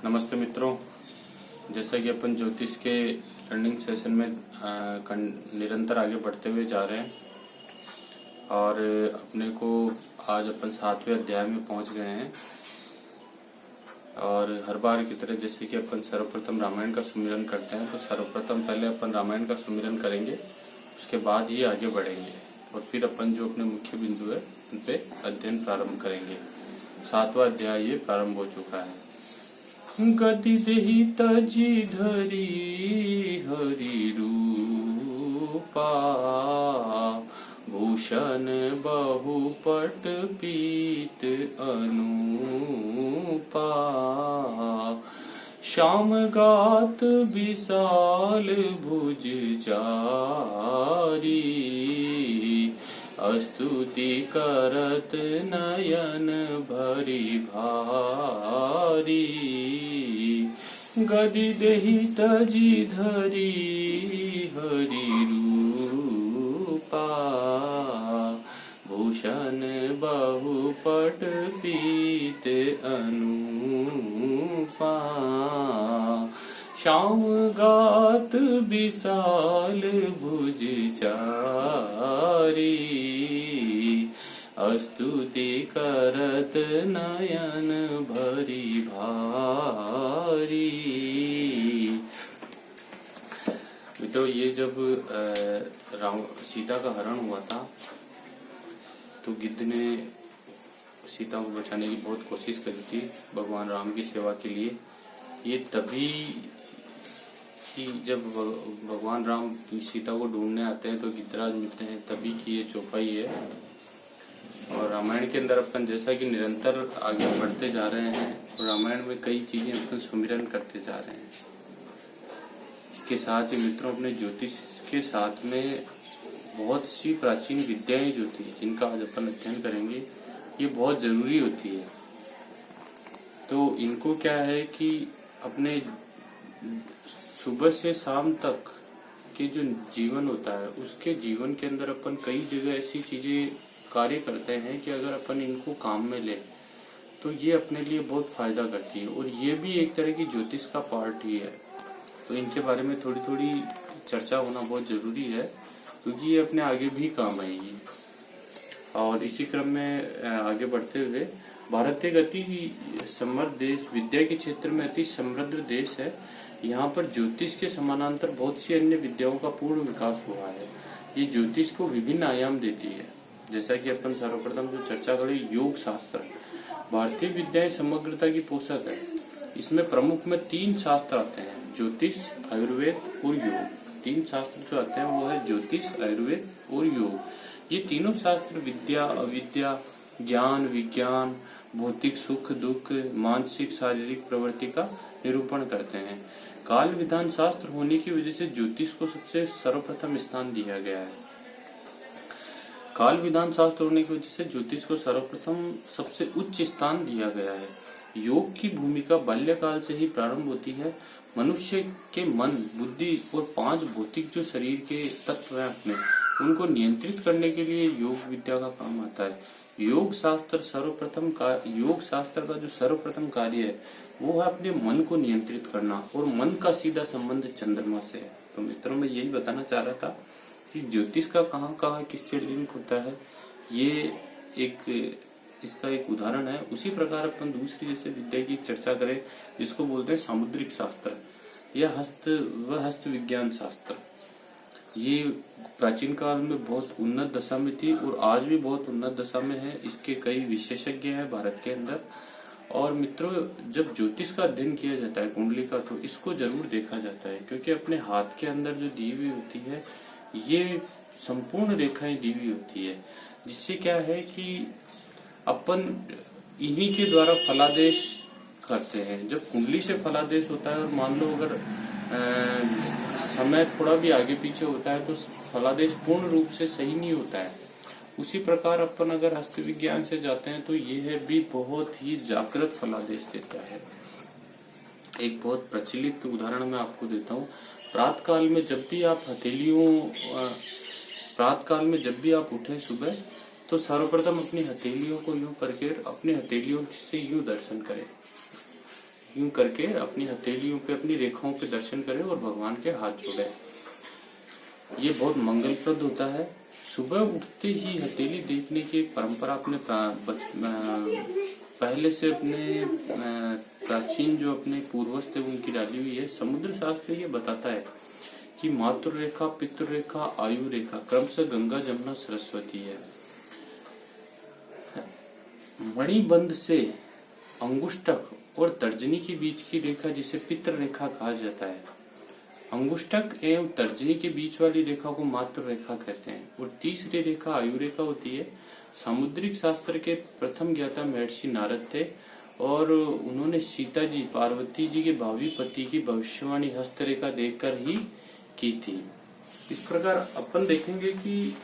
नमस्ते मित्रों। जैसा कि अपन ज्योतिष के लर्निंग सेशन में निरंतर आगे बढ़ते हुए जा रहे हैं और अपने को आज अपन 7वें अध्याय में पहुंच गए हैं। और हर बार की तरह जैसे कि अपन सर्वप्रथम रामायण का सुमिरन करते हैं, तो सर्वप्रथम पहले अपन रामायण का सुमिरन करेंगे, उसके बाद ही आगे बढ़ेंगे और फिर अपन जो अपने मुख्य बिंदु है उन पे अध्ययन प्रारंभ करेंगे। 7वां अध्याय ये प्रारंभ हो चुका है। गति देहि तजी धरी हरि रूपा, भूषण बहुपट पीत अनुपा, श्याम गात विशाल भुज जारी, स्तुति करत नयन भरी भारी, गदि देहि तजी धरी हरि रूपा, भूषण बहुपट पीत अनुपा, श्याम गात विशाल भुज चारी, स्तुति करत नयन भरी भारी। मित्रों, ये जब सीता का हरण हुआ था तो गिद्ध ने सीता को बचाने की बहुत कोशिश करी थी भगवान राम की सेवा के लिए। ये तभी कि जब भगवान राम सीता को ढूंढने आते हैं तो गिद्धराज मिलते हैं, तभी की ये चौपाई है। और रामायण के अंदर अपन जैसा कि निरंतर आगे बढ़ते जा रहे हैं और रामायण में कई चीजें अपन सुमिरन करते जा रहे हैं। इसके साथ ही मित्रों, अपने ज्योतिष के साथ में बहुत सी प्राचीन विद्याएं जो थी जिनका आज अपन अध्ययन करेंगे, ये बहुत जरूरी होती है। तो इनको क्या है कि अपने सुबह से शाम तक के जो जीवन होता है उसके जीवन के अंदर अपन कई जगह ऐसी चीजें कार्य करते हैं कि अगर अपन इनको काम में ले तो ये अपने लिए बहुत फायदा करती है और ये भी एक तरह की ज्योतिष का पार्ट ही है। तो इनके बारे में थोड़ी थोड़ी चर्चा होना बहुत जरूरी है क्योंकि ये अपने आगे भी काम आएगी। और इसी क्रम में आगे बढ़ते हुए, भारत एक अति समृद्ध देश, विद्या के क्षेत्र में अति समृद्ध देश है। यहाँ पर ज्योतिष के समानांतर बहुत सी अन्य विद्याओं का पूर्ण विकास हुआ है। ये ज्योतिष को विभिन्न आयाम देती है। जैसा कि अपन सर्वप्रथम जो चर्चा करें, योग शास्त्र भारतीय विद्याएं समग्रता की पोषक है। इसमें प्रमुख में 3 शास्त्र आते हैं, ज्योतिष, आयुर्वेद और योग। 3 शास्त्र जो आते हैं वो है ज्योतिष, आयुर्वेद और योग। ये तीनों शास्त्र विद्या, अविद्या, ज्ञान, विज्ञान, भौतिक सुख दुख, मानसिक शारीरिक प्रवृत्ति का निरूपण करते हैं। काल विधान शास्त्र होने की वजह से ज्योतिष को सबसे सर्वप्रथम स्थान दिया गया है। काल विधान शास्त्र होने की वजह से ज्योतिष को सर्वप्रथम सबसे उच्च स्थान दिया गया है। योग की भूमिका बाल्यकाल से ही प्रारंभ होती है। मनुष्य के मन, बुद्धि और 5 भौतिक जो शरीर के तत्व हैं अपने, उनको नियंत्रित करने के लिए योग विद्या का काम आता है। योग शास्त्र का जो सर्वप्रथम कार्य है वो है अपने मन को नियंत्रित करना और मन का सीधा संबंध चंद्रमा से है। तो मित्रों, मैं यही बताना चाह रहा था कि ज्योतिष का कहाँ किससे लिंक होता है, ये इसका एक उदाहरण है। उसी प्रकार अपन दूसरी जैसे विद्या की चर्चा करें जिसको बोलते हैं सामुद्रिक शास्त्र या हस्त विज्ञान शास्त्र। ये प्राचीन काल में बहुत उन्नत दशा में थी और आज भी बहुत उन्नत दशा में है। इसके कई विशेषज्ञ हैं भारत के अंदर। और मित्रों, जब ज्योतिष का अध्ययन किया जाता है कुंडली का, तो इसको जरूर देखा जाता है क्योंकि अपने हाथ के अंदर जो दी हुई होती है ये संपूर्ण रेखाएं दी हुई होती है, जिससे क्या है कि अपन इन्हीं के द्वारा फलादेश करते हैं। जब कुंडली से फलादेश होता है और मान लो अगर समय थोड़ा भी आगे पीछे होता है तो फलादेश पूर्ण रूप से सही नहीं होता है। उसी प्रकार अपन अगर हस्त विज्ञान से जाते हैं तो यह भी बहुत ही जागृत फलादेश देता है। एक बहुत प्रचलित उदाहरण मैं आपको देता हूँ। प्रातः काल में जब भी आप उठे सुबह, तो सर्वप्रथम अपनी हथेलियों को यूं करके अपनी हथेलियों से यूं दर्शन करें। यूं करके अपनी हथेलियों पे अपनी रेखाओं पे दर्शन करें और भगवान के हाथ जोड़े। ये बहुत मंगलप्रद होता है। सुबह उठते ही हथेली देखने की एक परंपरा अपने पहले से अपने प्राचीन जो अपने पूर्वज थे उनकी डाली हुई है। समुद्र शास्त्र ये बताता है कि मातृ रेखा, पितृ रेखा, आयु रेखा क्रमशः गंगा, जमुना, सरस्वती है। मणिबंध से अंगुष्टक और तर्जनी के बीच की रेखा जिसे पितृ रेखा कहा जाता है। अंगुष्टक एवं तर्जनी के बीच वाली रेखा को मातृ रेखा कहते हैं और तीसरी रेखा आयु रेखा होती है। सामुद्रिक शास्त्र के प्रथम ज्ञाता महर्षि नारद थे और उन्होंने सीता जी, पार्वती जी के भावी पति की भविष्यवाणी हस्तरेखा देखकर ही की थी। इस प्रकार अपन देखेंगे कि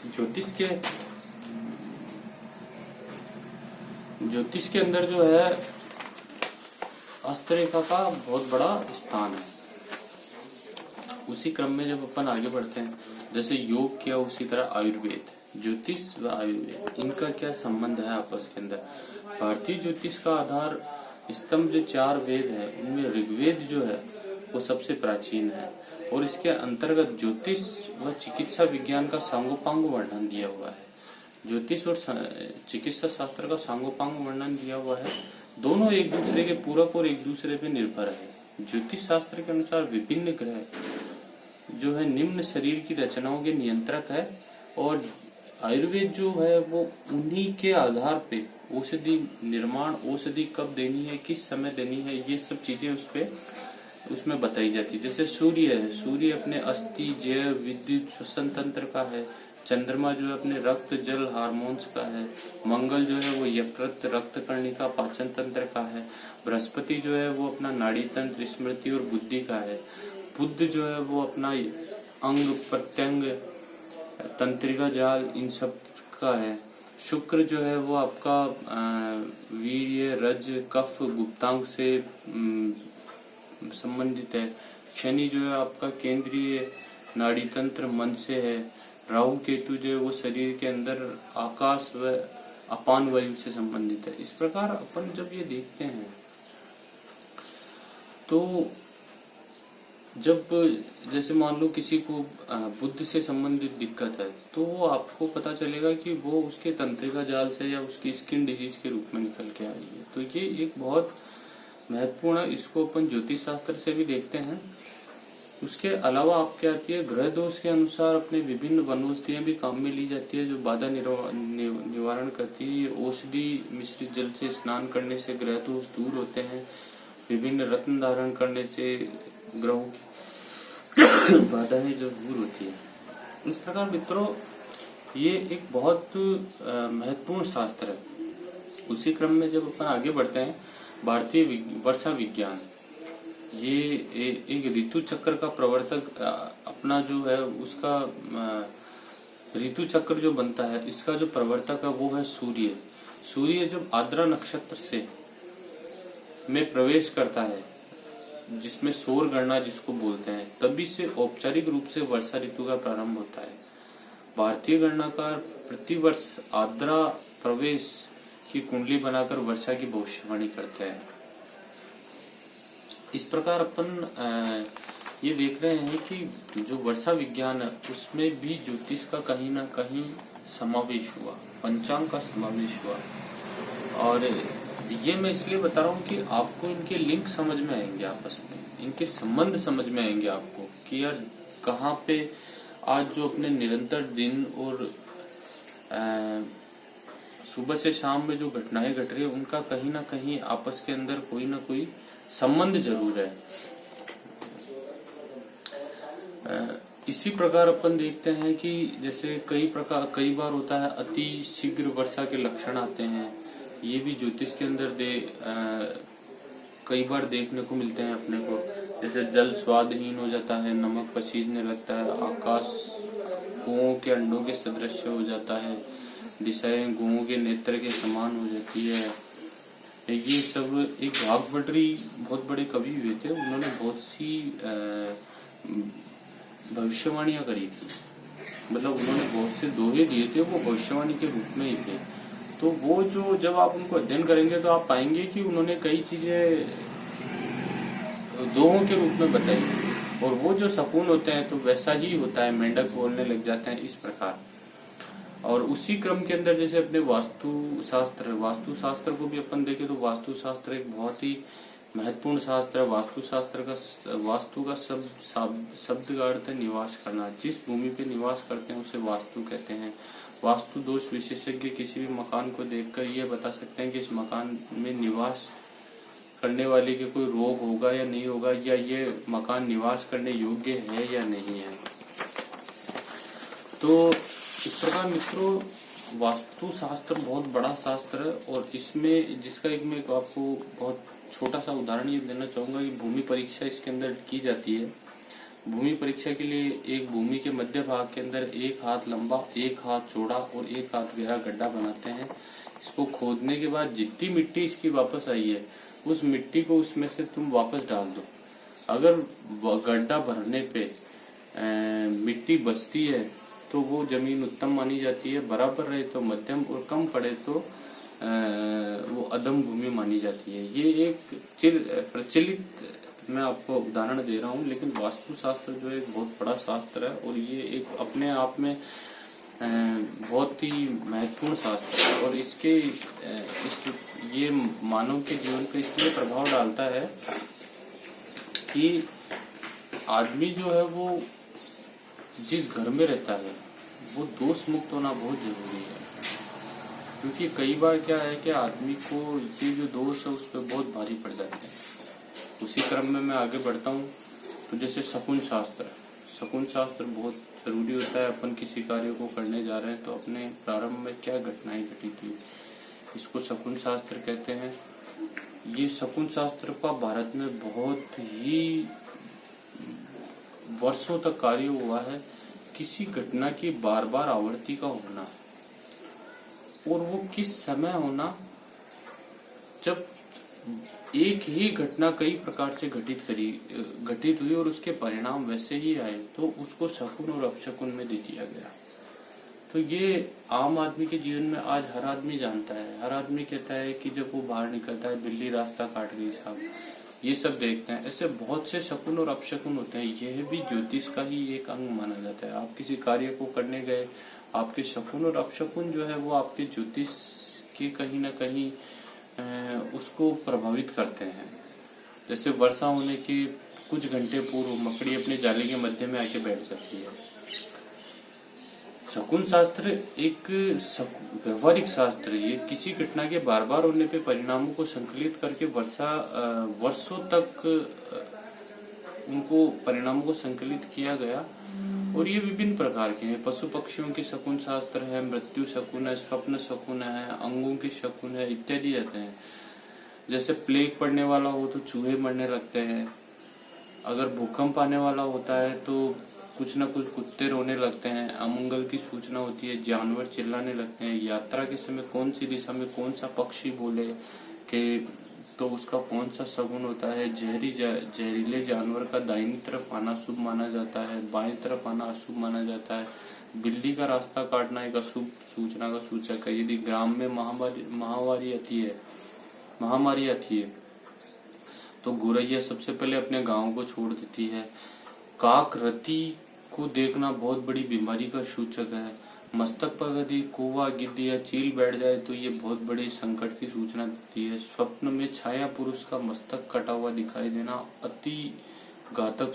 ज्योतिष के अंदर जो है हस्तरेखा का बहुत बड़ा स्थान है। उसी क्रम में जब अपन आगे बढ़ते हैं, जैसे योग किया उसी तरह आयुर्वेद, ज्योतिष व आयुर्वेद इनका क्या संबंध है आपस के अंदर। भारतीय ज्योतिष का आधार स्तंभ जो 4 वेद है उनमें ऋग्वेद जो है वो सबसे प्राचीन है और इसके अंतर्गत ज्योतिष व चिकित्सा विज्ञान का सांगोपांग वर्णन दिया हुआ है। ज्योतिष और चिकित्सा शास्त्र का सांगोपांग वर्णन दिया हुआ है। दोनों एक दूसरे के पूरक और एक दूसरे पे निर्भर है। ज्योतिष शास्त्र के अनुसार विभिन्न ग्रह जो है निम्न शरीर की रचनाओं के नियंत्रक है और आयुर्वेद जो है वो उन्हीं के आधार पे औषधि निर्माण, औषधि कब देनी है, किस समय देनी है, ये सब चीजें उसमें बताई जाती है। जैसे सूर्य है, सूर्य अपने अस्थि, जैव, विद्युत, श्वसन तंत्र का है। चंद्रमा जो है अपने रक्त, जल, हार्मोन्स का है। मंगल जो है वो यकृत, रक्त कर्णिका, पाचन तंत्र का है। बृहस्पति जो है वो अपना नाड़ी तंत्र, स्मृति और बुद्धि का है। बुध जो है वो अपना अंग, प्रत्यंग, तंत्रिका जाल इन सब का है। शुक्र जो है वो आपका वीर्य, रज, कफ, गुप्तांग से संबंधित है। शनि जो है आपका केंद्रीय नाड़ी तंत्र, मन से है। राहु केतु जो है वो शरीर के अंदर आकाश व अपान वायु से संबंधित है। इस प्रकार अपन जब ये देखते हैं तो जब जैसे मान लो किसी को बुद्ध से संबंधित दिक्कत है तो वो आपको पता चलेगा कि वो उसके तंत्रिका जाल से या उसकी स्किन डिजीज के रूप में निकल के आई है। तो ये एक बहुत महत्वपूर्ण है। इसको अपन ज्योतिष शास्त्र से भी देखते हैं। उसके अलावा आपके आती है ग्रह दोष के अनुसार अपने विभिन्न वनौषधियां भी काम में ली जाती है जो बाधा निवारण करती है। ये औषधि मिश्रित जल से स्नान करने से ग्रह दोष दूर होते हैं। विभिन्न रत्न धारण करने से ग्रहों की बाधाएं जो दूर होती है। इस प्रकार मित्रों ये एक बहुत महत्वपूर्ण शास्त्र है। उसी क्रम में जब अपन आगे बढ़ते हैं, भारतीय वर्षा विज्ञान ये एक ऋतु चक्र का प्रवर्तक अपना जो है उसका ऋतु चक्र जो बनता है इसका जो प्रवर्तक है वो है सूर्य। सूर्य जब आद्रा नक्षत्र से में प्रवेश करता है जिसमें सौर गणना जिसको बोलते हैं, तभी से औपचारिक रूप से वर्षा ऋतु का प्रारंभ होता है। भारतीय गणनाकार प्रतिवर्ष आद्रा प्रवेश की कुंडली बनाकर वर्षा की भविष्यवाणी करते हैं। इस प्रकार अपन ये देख रहे हैं कि जो वर्षा विज्ञान है उसमें भी ज्योतिष का कहीं ना कहीं समावेश हुआ, पंचांग का समावेश हुआ। और ये मैं इसलिए बता रहा हूँ कि आपको इनके लिंक समझ में आएंगे, आपस में इनके संबंध समझ में आएंगे आपको कि यार कहाँ पे आज जो अपने निरंतर दिन और सुबह से शाम में जो घटनाएं घट रही है उनका कहीं ना कहीं आपस के अंदर कोई ना कोई संबंध जरूर है। इसी प्रकार अपन देखते हैं कि जैसे कई बार होता है अति शीघ्र वर्षा के लक्षण आते हैं। ये भी ज्योतिष के अंदर कई बार देखने को मिलते हैं अपने को। जैसे जल स्वादहीन हो जाता है, नमक पसीजने लगता है, आकाश कुओं के अंडों के सदृश हो जाता है, दिशाएं गुओं के नेत्र के समान हो जाती है। ये सब एक भागवतरी बहुत बड़े कवि हुए थे, उन्होंने बहुत सी भविष्यवाणियां करी थी। मतलब उन्होंने बहुत से दोहे दिए थे, वो भविष्यवाणी के रूप में ही थे। तो वो जो जब आप उनको अध्ययन करेंगे तो आप पाएंगे कि उन्होंने कई चीजें दोहों के रूप में बताई, और वो जो शकुन होते हैं तो वैसा ही होता है, मेंढक बोलने लग जाते हैं, इस प्रकार। और उसी क्रम के अंदर जैसे अपने वास्तुशास्त्र को भी अपन देखें तो वास्तुशास्त्र एक बहुत ही महत्वपूर्ण शास्त्र है। वास्तु का शब्द का अर्थ है निवास करना। जिस भूमि पे निवास करते हैं उसे वास्तु कहते हैं। वास्तु दोष विशेषज्ञ किसी भी मकान को देखकर ये बता सकते हैं कि इस मकान में निवास करने वाले के कोई रोग होगा या नहीं होगा, या ये मकान निवास करने योग्य है या नहीं है। तो इस प्रकार मित्रों वास्तु शास्त्र बहुत बड़ा शास्त्र है, और इसमें जिसका एक मैं आपको बहुत छोटा सा उदाहरण ये देना चाहूंगा कि भूमि परीक्षा इसके अंदर की जाती है। भूमि परीक्षा के लिए एक भूमि के मध्य भाग के अंदर 1 हाथ लंबा, 1 हाथ चौड़ा और 1 हाथ गहरा गड्ढा बनाते हैं। इसको खोदने के बाद जितनी मिट्टी इसकी वापस आई है उस मिट्टी को उसमें से तुम वापस डाल दो। अगर गड्ढा भरने पे मिट्टी बचती है तो वो जमीन उत्तम मानी जाती है, बराबर रहे तो मध्यम, और कम पड़े तो वो अधम भूमि मानी जाती है। ये एक प्रचलित मैं आपको उदाहरण दे रहा हूँ, लेकिन वास्तुशास्त्र जो है एक बहुत बड़ा शास्त्र है, और ये एक अपने आप में बहुत ही महत्वपूर्ण शास्त्र है। और ये मानव के जीवन पर इसलिए प्रभाव डालता है कि आदमी जो है वो जिस घर में रहता है वो दोष मुक्त होना बहुत जरूरी है। क्योंकि कई बार क्या है कि आदमी को ये जो दोष है उस पर बहुत भारी पड़ जाते हैं। उसी क्रम में मैं आगे बढ़ता हूँ। तो जैसे शकुन शास्त्र बहुत जरूरी होता है। अपन किसी कार्य को करने जा रहे हैं तो अपने प्रारंभ में क्या घटनाएं घटी थी, इसको शकुन शास्त्र कहते हैं। ये शकुन शास्त्र का भारत में बहुत ही वर्षों तक कार्य हुआ है। किसी घटना की बार बार आवृत्ति का होना, और वो किस समय होना, जब एक ही घटना कई प्रकार से घटित हुई और उसके परिणाम वैसे ही आए, तो उसको शकुन और अपशकुन में दे दिया गया। तो ये आम आदमी के जीवन में आज हर आदमी जानता है। हर आदमी कहता है कि जब वो बाहर निकलता है बिल्ली रास्ता काट गई साहब, ये सब देखते हैं। ऐसे बहुत से शकुन और अपशकुन होते हैं। यह भी ज्योतिष का ही एक अंग माना जाता है। आप किसी कार्य को करने गए, आपके शकुन और अपशकुन जो है वो आपके ज्योतिष के कहीं ना कहीं उसको प्रभावित करते हैं। जैसे वर्षा होने के कुछ घंटे पूर्व मकड़ी अपने जाले के मध्य में आके बैठ जाती है। शकुन शास्त्र एक व्यवहारिक शास्त्र है। ये किसी घटना के बार बार होने पे परिणामों को संकलित करके वर्षों तक उनको परिणामों को संकलित किया गया। और ये विभिन्न प्रकार के हैं। पशु पक्षियों के शकुन शास्त्र है, मृत्यु शकुन है, स्वप्न शकुन है, अंगों के शकुन है, इत्यादि आते हैं। जैसे प्लेग पड़ने वाला हो तो चूहे मरने लगते हैं। अगर भूकंप आने वाला होता है तो कुछ न कुछ कुत्ते रोने लगते हैं। अमंगल की सूचना होती है, जानवर चिल्लाने लगते हैं। यात्रा के समय कौन सी दिशा में कौन सा पक्षी बोले कि तो उसका कौन सा शगुन होता है। जहरीले जानवर का दाहिनी तरफ आना शुभ माना जाता है, बाएं तरफ आना अशुभ माना जाता है। बिल्ली का रास्ता काटना एक अशुभ सूचना का सूचक है। यदि ग्राम में महामारी आती है तो गोरैया सबसे पहले अपने गांव को छोड़ देती है। काक रति को देखना बहुत बड़ी बीमारी का सूचक है। मस्तक पर यदि कौवा, गिद्ध या चील बैठ जाए तो ये बहुत बड़ी संकट की सूचना देती है। स्वप्न में छाया पुरुष का मस्तक कटा हुआ दिखाई देना अति घातक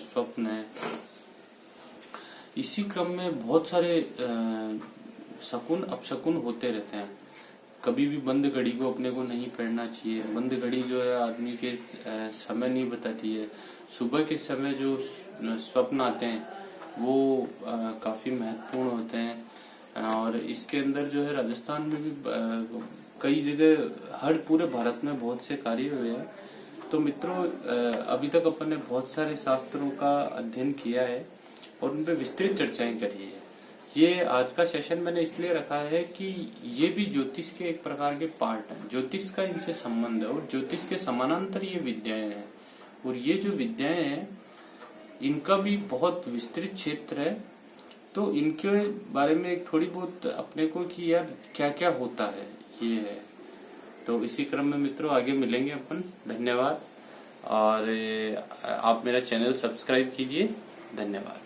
स्वप्न है। इसी क्रम में बहुत सारे शकुन अपशकुन होते रहते हैं। कभी भी बंद घड़ी को अपने को नहीं पहनना चाहिए। बंद घड़ी जो है आदमी के समय नहीं बताती है। सुबह के समय जो स्वप्न आते हैं वो काफी महत्वपूर्ण होते हैं। और इसके अंदर जो है राजस्थान में भी कई जगह हर पूरे भारत में बहुत से कार्य हुए हैं। तो मित्रों अभी तक अपन ने बहुत सारे शास्त्रों का अध्ययन किया है और उन पर विस्तृत चर्चाएं करी है। ये आज का सेशन मैंने इसलिए रखा है कि ये भी ज्योतिष के एक प्रकार के पार्ट हैं। ज्योतिष का इनसे संबंध है और ज्योतिष के समानांतर ये विद्याएं हैं। और ये जो विद्याएं हैं इनका भी बहुत विस्तृत क्षेत्र है तो इनके बारे में एक थोड़ी बहुत अपने को कि यार क्या क्या होता है ये है। तो इसी क्रम में मित्रों आगे मिलेंगे अपन। धन्यवाद। और आप मेरा चैनल सब्सक्राइब कीजिए। धन्यवाद।